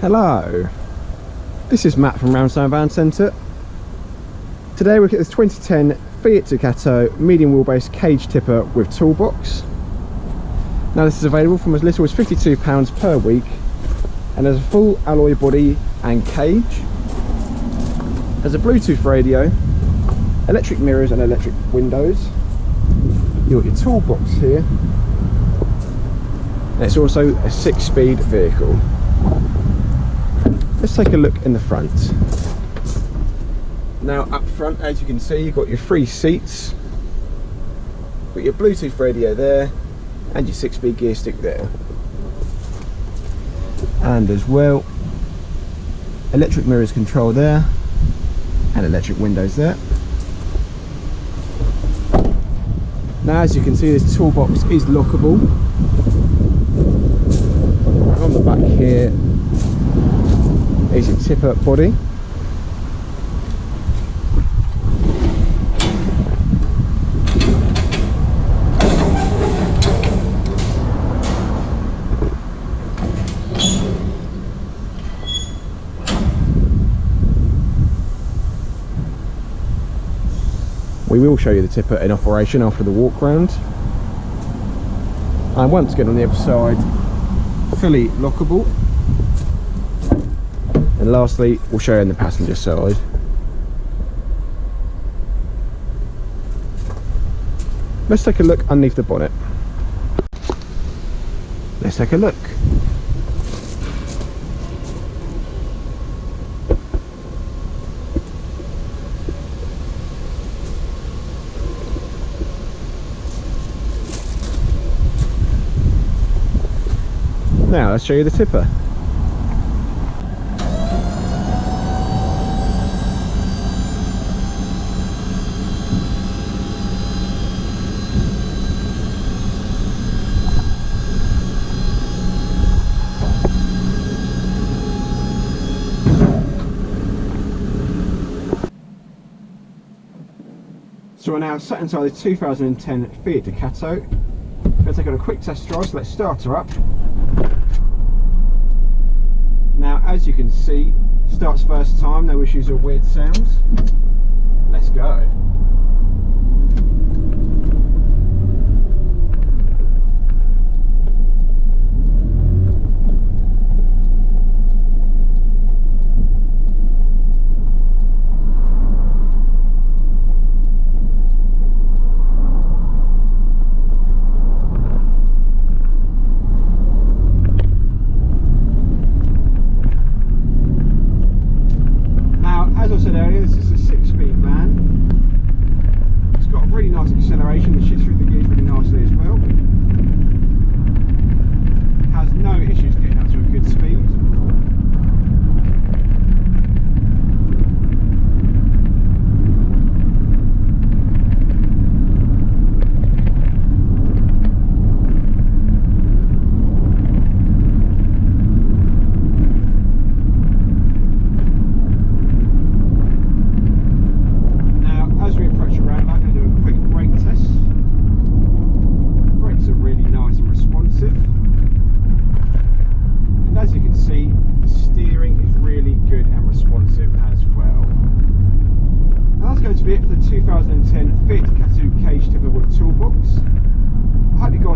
Hello, this is Matt from Ramsdown Van Centre. Today we're at this 2010 Fiat Ducato medium wheelbase cage tipper with toolbox. Now this is available from as little as £52 per week and has a full alloy body and cage. Has a Bluetooth radio, electric mirrors and electric windows. You've got your toolbox here. And it's also a 6-speed vehicle. Let's take a look in the front. Now up front, as you can see, you've got your 3 seats, got your Bluetooth radio there and your 6-speed gear stick there, and as well electric mirrors control there and electric windows there. Now as you can see, this toolbox is lockable. On the back here is your tipper body. We will show you the tipper in operation after the walk round. And once again on the other side, fully lockable. And lastly, we'll show you on the passenger side. Let's take a look underneath the bonnet. Let's take a look. Now let's show you the tipper. So we're now sat inside the 2010 Fiat Ducato. We're going to take on a quick test drive, so let's start her up. Now as you can see, starts first time, no issues or weird sounds. Let's go. As I said earlier, this is a 6-speed van. It's got a really nice acceleration, it shifts through the gears really nicely as well. Has no issues getting up to a good speed. And as you can see, the steering is really good and responsive as well. Now that's going to be it for the 2010 Fiat Ducato cage tipper with toolbox. I hope you guys